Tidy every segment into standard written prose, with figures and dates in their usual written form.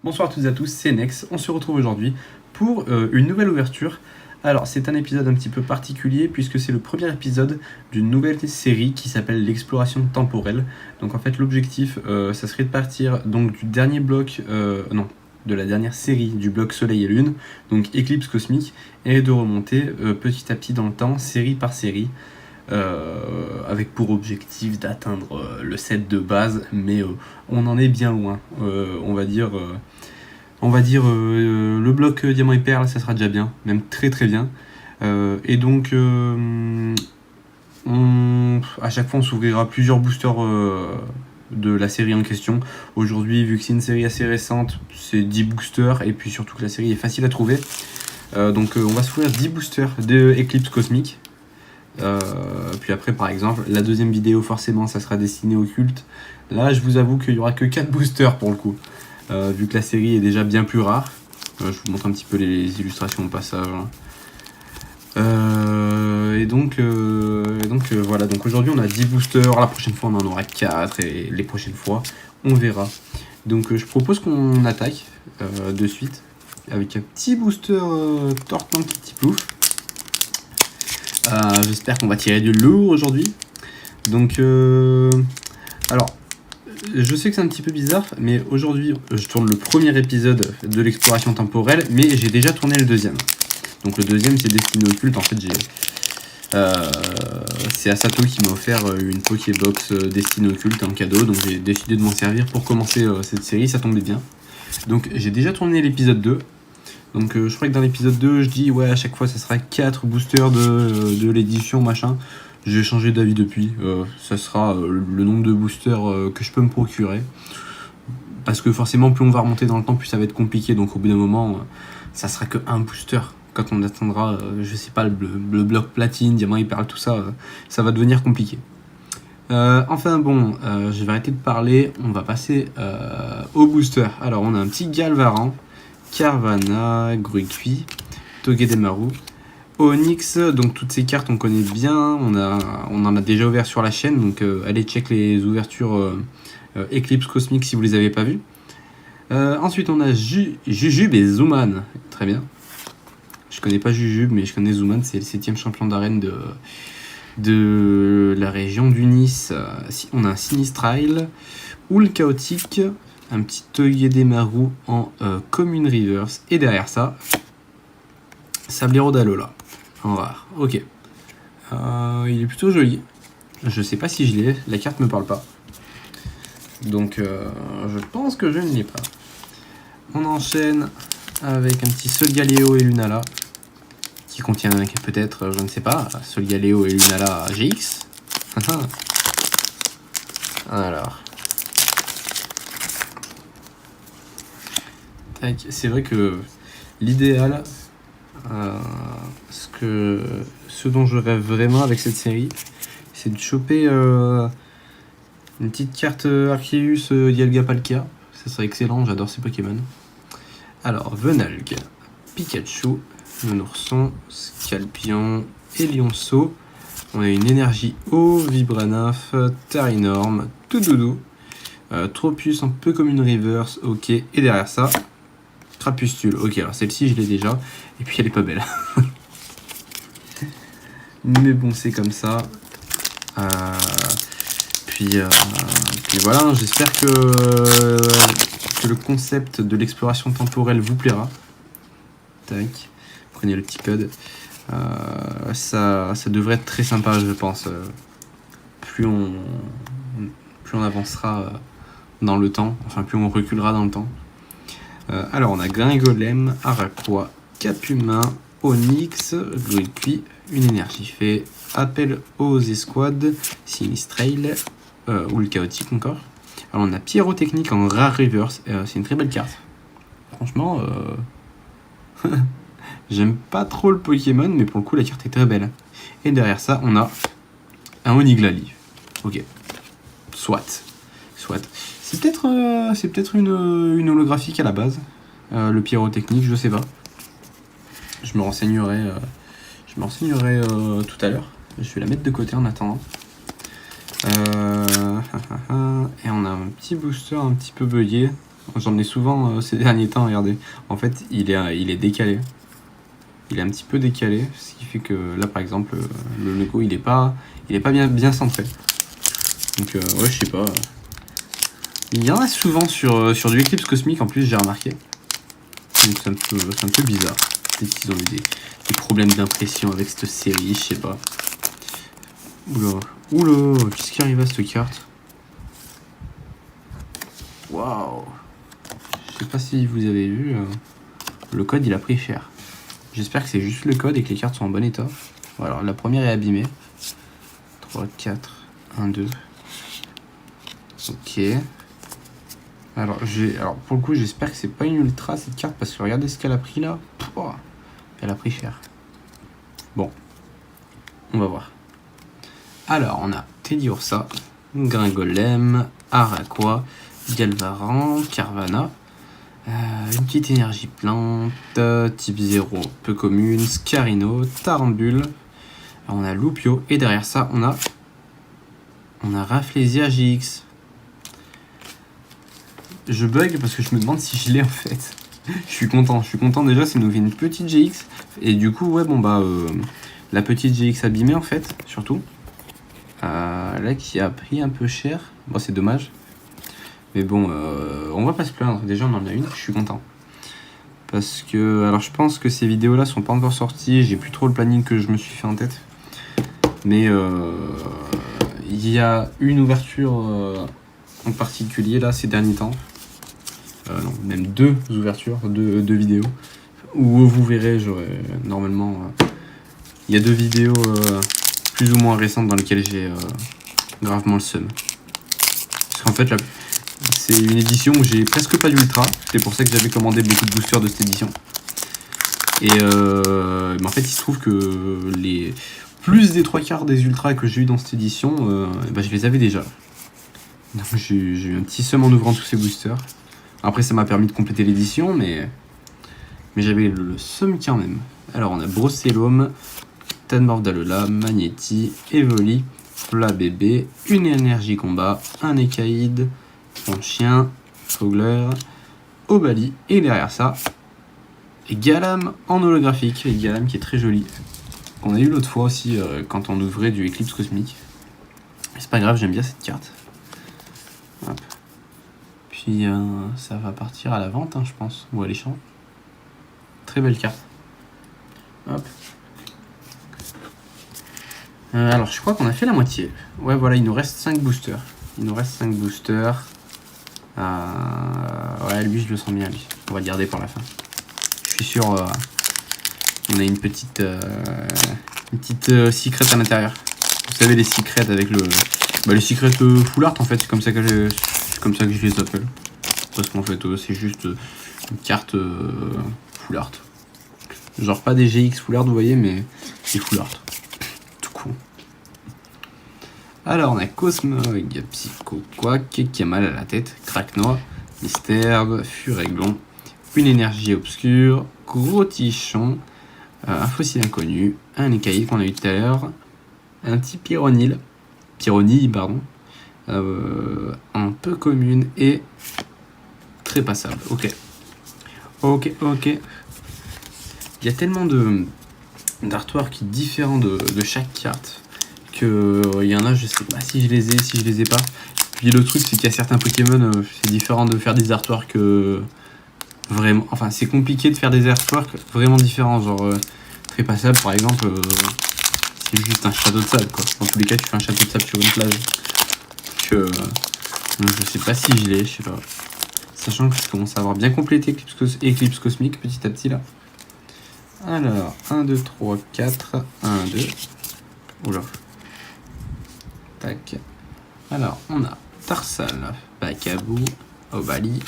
Bonsoir à toutes et à tous, c'est Nex. On se retrouve aujourd'hui pour une nouvelle ouverture. Alors, c'est un épisode un petit peu particulier puisque c'est le premier épisode d'une nouvelle série qui s'appelle l'exploration temporelle. Donc en fait, l'objectif, ça serait de partir donc du dernier bloc, de la dernière série du bloc Soleil et Lune, donc Éclipse cosmique, et de remonter petit à petit dans le temps, série par série. Avec pour objectif d'atteindre le set de base, mais on en est bien loin. On va dire le bloc diamant et perle, ça sera déjà bien, même très très bien. Et donc à chaque fois on s'ouvrira plusieurs boosters de la série en question. Aujourd'hui, vu que c'est une série assez récente, c'est 10 boosters, et puis surtout que la série est facile à trouver. Donc on va s'ouvrir 10 boosters de Éclipse cosmique. Puis après, par exemple, la deuxième vidéo, forcément, ça sera destiné au culte. Là, je vous avoue qu'il n'y aura que 4 boosters pour le coup, vu que la série est déjà bien plus rare. Je vous montre un petit peu les illustrations au passage. Et donc voilà, donc aujourd'hui on a 10 boosters, la prochaine fois on en aura 4, et les prochaines fois on verra. Donc je propose qu'on attaque de suite avec un petit booster Tortank qui plouf. J'espère qu'on va tirer du lourd aujourd'hui. Donc, alors, je sais que c'est un petit peu bizarre, mais aujourd'hui, je tourne le premier épisode de l'exploration temporelle, mais j'ai déjà tourné le deuxième. Donc le deuxième, c'est destiné au culte. En fait, c'est Asato qui m'a offert une Pokébox destinée au culte en cadeau, donc j'ai décidé de m'en servir pour commencer cette série, ça tombait bien. Donc j'ai déjà tourné l'épisode 2. Donc je crois que dans l'épisode 2, je dis ouais, à chaque fois ça sera 4 boosters de l'édition machin. J'ai changé d'avis depuis, ça sera le nombre de boosters que je peux me procurer. Parce que forcément plus on va remonter dans le temps, plus ça va être compliqué. Donc au bout d'un moment, ça sera que un booster. Quand on atteindra, je sais pas, le bloc platine, diamant, hyper, tout ça, ça va devenir compliqué. Enfin bon, je vais arrêter de parler, on va passer au booster. Alors on a un petit Galvaran, Carvanha, Gruikui, Togedemaru, Onyx. Donc toutes ces cartes on connaît bien, on en a déjà ouvert sur la chaîne, donc allez check les ouvertures Éclipse cosmique si vous les avez pas vues. Ensuite on a Jujube et Zuman, très bien. Je connais pas Jujube mais je connais Zuman, c'est le 7ème champion d'arène de la région du Nice. On a un Sinistrile, Houl chaotique, un petit Togedemaru en commune reverse, et derrière ça, Sablero d'Alola en rare. Ok. Il est plutôt joli. Je sais pas si je l'ai, la carte me parle pas. Donc je pense que je ne l'ai pas. On enchaîne avec un petit Solgaleo et Lunala, qui contient peut-être, je ne sais pas, Solgaleo et Lunala GX. Alors. C'est vrai que l'idéal, ce dont je rêve vraiment avec cette série, c'est de choper une petite carte Arceus Dialga Palkia. Ça serait excellent, j'adore ces Pokémon. Alors, Venalg, Pikachu, Nourson, Scalpion et Lionceau. On a une énergie eau, Vibranaf, Tarinorm, Toudoudou, Tropius un peu comme une reverse, ok, et derrière ça, Crapustule, ok, alors celle-ci je l'ai déjà, et puis elle est pas belle. Mais bon, c'est comme ça. Puis voilà, j'espère que le concept de l'exploration temporelle vous plaira. Tac, prenez le petit code. Ça devrait être très sympa, je pense. Plus on avancera dans le temps, enfin plus on reculera dans le temps. Alors on a Gringolem, Araqua, Capuma, Onyx, Gruikui, une énergie fait, appel aux escouades, Sinistrail, ou le chaotique encore. Alors on a Pyrotechnique en rare reverse, c'est une très belle carte. Franchement, j'aime pas trop le Pokémon, mais pour le coup la carte est très belle. Et derrière ça on a un Oniglali. Ok, soit. C'est peut-être une holographique à la base, le Pyrotechnique, je sais pas. Je me renseignerai tout à l'heure. Je vais la mettre de côté en attendant. Et on a un petit booster un petit peu bugué. J'en ai souvent ces derniers temps, regardez. En fait, il est décalé. Il est un petit peu décalé, ce qui fait que là, par exemple, le logo, il est pas bien centré. Donc, ouais, je sais pas. Il y en a souvent sur du Eclipse Cosmic, en plus, j'ai remarqué. Donc, c'est un peu bizarre. Peut-être qu'ils ont eu des problèmes d'impression avec cette série, je sais pas. Oula, qu'est-ce qui arrive à cette carte? Waouh! Je sais pas si vous avez vu, le code il a pris cher. J'espère que c'est juste le code et que les cartes sont en bon état. Voilà, la première est abîmée. 3, 4, 1, 2. Ok. Alors pour le coup, j'espère que c'est pas une ultra cette carte parce que regardez ce qu'elle a pris là. Pouah, elle a pris cher. Bon, on va voir. Alors, on a Teddy Ursa, Gringolem, Araqua, Galvaran, Carvana, une petite énergie plante, type 0, peu commune, Scarino, Tarambule. Alors, on a Lupio et derrière ça, on a Rafflesia GX. Je bug parce que je me demande si je l'ai en fait. Je suis content déjà, ça nous fait une petite GX. Et du coup, ouais, bon bah, la petite GX abîmée en fait, surtout. Là, qui a pris un peu cher. Bon, c'est dommage. Mais bon, on va pas se plaindre. Déjà, on en a une, je suis content. Parce que, alors je pense que ces vidéos-là sont pas encore sorties. J'ai plus trop le planning que je me suis fait en tête. Mais il y a une ouverture en particulier là ces derniers temps. Non, même deux ouvertures, deux vidéos. Où vous verrez, j'aurai normalement. Il y a deux vidéos plus ou moins récentes dans lesquelles j'ai gravement le seum. Parce qu'en fait, c'est une édition où j'ai presque pas d'ultra. C'est pour ça que j'avais commandé beaucoup de boosters de cette édition. Et mais en fait, il se trouve que les plus des 3/4 des ultras que j'ai eu dans cette édition, je les avais déjà. Donc j'ai eu un petit seum en ouvrant tous ces boosters. Après, ça m'a permis de compléter l'édition, mais j'avais le seum quand même. Alors, on a Brocellum, Tanmordalola, Magnéti, Evoli, Flabébé, une énergie combat, un Écaïde, un chien, Fogler, Obali, et derrière ça, Galam en holographique, et Galam qui est très joli, qu'on a eu l'autre fois aussi quand on ouvrait du Eclipse Cosmic. C'est pas grave, j'aime bien cette carte. Hop. Puis ça va partir à la vente, hein, je pense, ou à l'échange. Très belle carte. Hop. Alors, je crois qu'on a fait la moitié. Ouais, voilà, il nous reste 5 boosters. Ouais, lui, je le sens bien, lui. On va le garder pour la fin. Je suis sûr, on a une petite secret à l'intérieur. Vous savez, les secrets avec les secrets full art, en fait, c'est comme ça que je les appelle. Parce qu'en fait, c'est juste une carte full art. Genre pas des GX full art, vous voyez, mais c'est full art. Tout con. Alors, on a Cosmog, Psycho Quack, qui a mal à la tête, Cracknois, Mystère, Furéglon, une énergie obscure, Gros Tichon, un fossile inconnu, un écaillé qu'on a eu tout à l'heure, un petit Pyronille, un peu commune et très passable. Ok. Il y a tellement d'artworks différents de chaque carte que il y en a, je sais pas si je les ai pas. Puis le truc, c'est qu'il y a certains Pokémon, c'est différent de faire des artworks vraiment. Enfin, c'est compliqué de faire des artworks vraiment différents. Genre, très passable, par exemple, c'est juste un château de sable, quoi. Dans tous les cas, tu fais un château de sable sur une plage. Je sais pas si je l'ai, je sais pas. Sachant que je commence à avoir bien complété Eclipse Cosmic petit à petit là. Alors, 1, 2, 3, 4, 1, 2. Oula. Tac. Alors, on a Tarsal, Bacabou, Obali,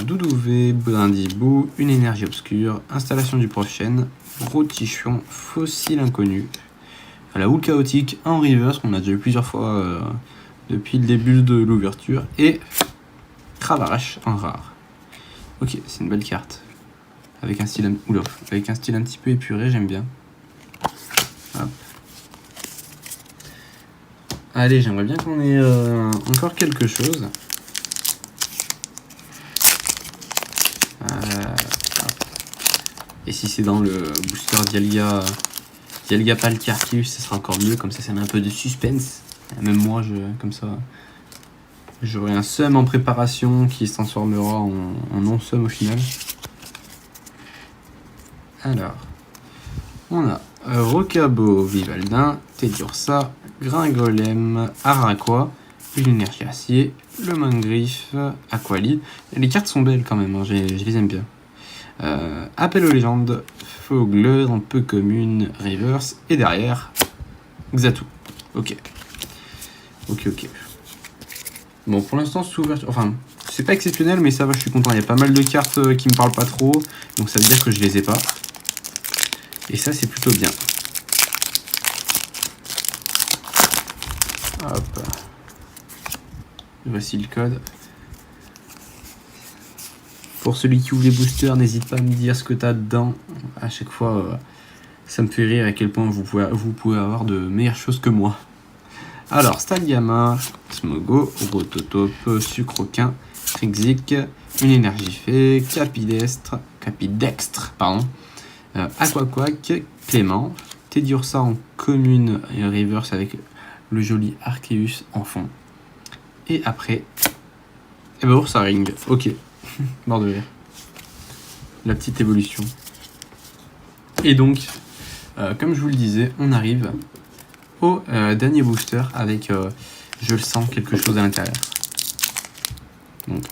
Doudouvé, Brindibou, une énergie obscure, installation du prochaine, Rotichon, fossile inconnu, la houle chaotique en reverse, qu'on a déjà eu plusieurs fois depuis le début de l'ouverture, et Cravache en rare. Ok, c'est une belle carte. Avec un style un petit peu épuré, j'aime bien. Hop. Allez, j'aimerais bien qu'on ait encore quelque chose. Et si c'est dans le booster Dialga Palkia Arceus, ça sera encore mieux, comme ça met un peu de suspense. Même moi, comme ça, j'aurai un seum en préparation qui se transformera en non-seum au final. Alors, on a Rocabo, Vivaldin, Teddiursa, Gringolem, Araqua, une énergie acier, le Mangriffe, Aqualid. Les cartes sont belles quand même, hein, je les aime bien. Appel aux légendes, Fogler, un peu commune, Reverse, et derrière, Xatu. Ok. Bon, pour l'instant, c'est ouvert. Enfin, c'est pas exceptionnel, mais ça va, je suis content. Il y a pas mal de cartes qui me parlent pas trop, donc ça veut dire que je les ai pas. Et ça, c'est plutôt bien. Hop. Voici le code. Pour celui qui ouvre les boosters, n'hésite pas à me dire ce que tu as dedans. À chaque fois, ça me fait rire à quel point vous pouvez avoir de meilleures choses que moi. Alors, Stalgama, Smogo, Rototope, Sucroquin, Trixic, une énergie fée, Capidextre, pardon, Aquaquack, Clément, Teddiursa en commune et reverse avec le joli Arceus en fond. Et après, Ursaring, ok. Mort de rire. La petite évolution. Et donc, comme je vous le disais, on arrive au dernier booster avec, je le sens, quelque chose à l'intérieur. Donc,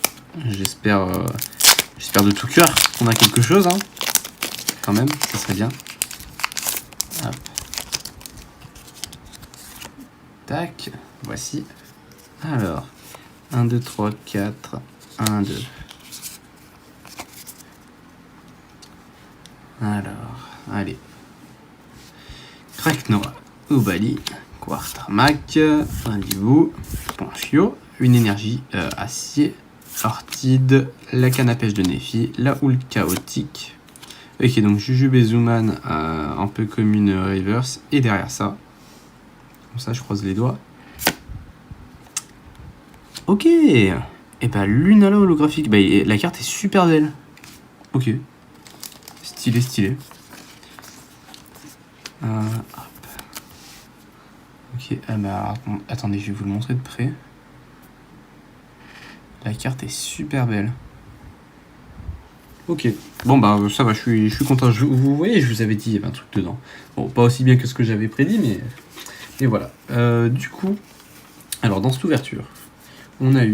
j'espère de tout cœur qu'on a quelque chose, hein. Quand même, ça serait bien. Hop. Tac, voici. Alors, 1, 2, 3, 4, 1, 2. Alors, allez. Kraknoa, Obali, Quartarmac, Indivou, Ponchio, une énergie acier, Ortide, la canne à pêche de Nephi, la houle chaotique. Ok, donc Jujubezuman un peu commune reverse, et derrière ça, comme ça je croise les doigts. Ok, et bah Lunala holographique, bah, la carte est super belle. Ok. Stylé. Hop. Ok, bah attendez, je vais vous le montrer de près. La carte est super belle. Ok, bon bah ça va, je suis content. Vous voyez, je vous avais dit, il y avait un truc dedans. Bon, pas aussi bien que ce que j'avais prédit, mais voilà. Du coup, alors dans cette ouverture, on n'a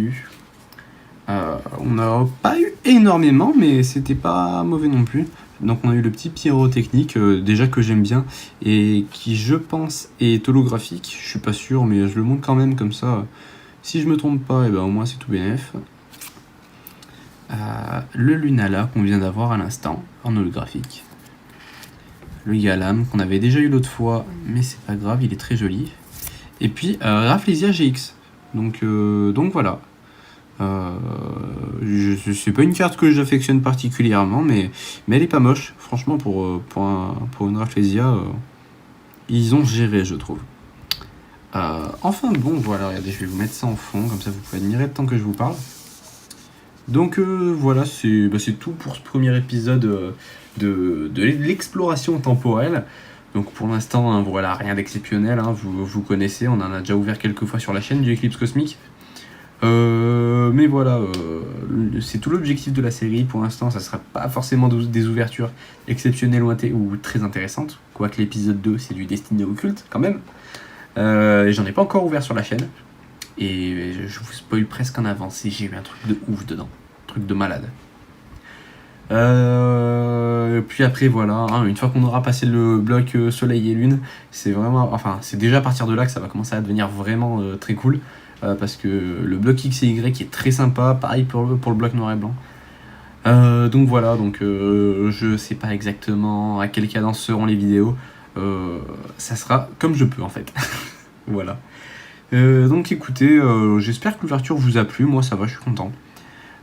pas eu énormément, mais c'était pas mauvais non plus. Donc on a eu le petit pyrotechnique, déjà que j'aime bien, et qui je pense est holographique, je suis pas sûr, mais je le montre quand même comme ça. Si je me trompe pas, et ben au moins c'est tout bénef. Le Lunala qu'on vient d'avoir à l'instant, en holographique. Le Galam qu'on avait déjà eu l'autre fois, mais c'est pas grave, il est très joli. Et puis Rafflesia GX. Donc voilà. C'est pas une carte que j'affectionne particulièrement, mais elle est pas moche. Franchement, pour une Rafflesia, ils ont géré, je trouve. Enfin bon, voilà, regardez, je vais vous mettre ça en fond, comme ça vous pouvez admirer le temps que je vous parle. Donc voilà, c'est tout pour ce premier épisode de l'exploration temporelle. Donc pour l'instant, hein, voilà, rien d'exceptionnel, hein, vous connaissez, on en a déjà ouvert quelques fois sur la chaîne du Eclipse Cosmique. Mais voilà, c'est tout l'objectif de la série. Pour l'instant, ça sera pas forcément des ouvertures exceptionnelles ou très intéressantes, quoique l'épisode 2 c'est du Destiné Occulte quand même. J'en ai pas encore ouvert sur la chaîne, et je vous spoil presque en avance, et j'ai eu un truc de ouf dedans, un truc de malade. Puis après voilà, hein, une fois qu'on aura passé le bloc soleil et lune, c'est déjà à partir de là que ça va commencer à devenir vraiment très cool. Parce que le bloc X et Y est très sympa, pareil pour le bloc noir et blanc. Donc voilà, je sais pas exactement à quelle cadence seront les vidéos. Ça sera comme je peux en fait. Voilà. Donc écoutez, j'espère que l'ouverture vous a plu, moi ça va, je suis content.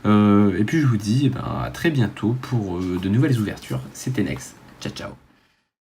Et puis je vous dis à très bientôt pour de nouvelles ouvertures. C'était Nex, ciao ciao.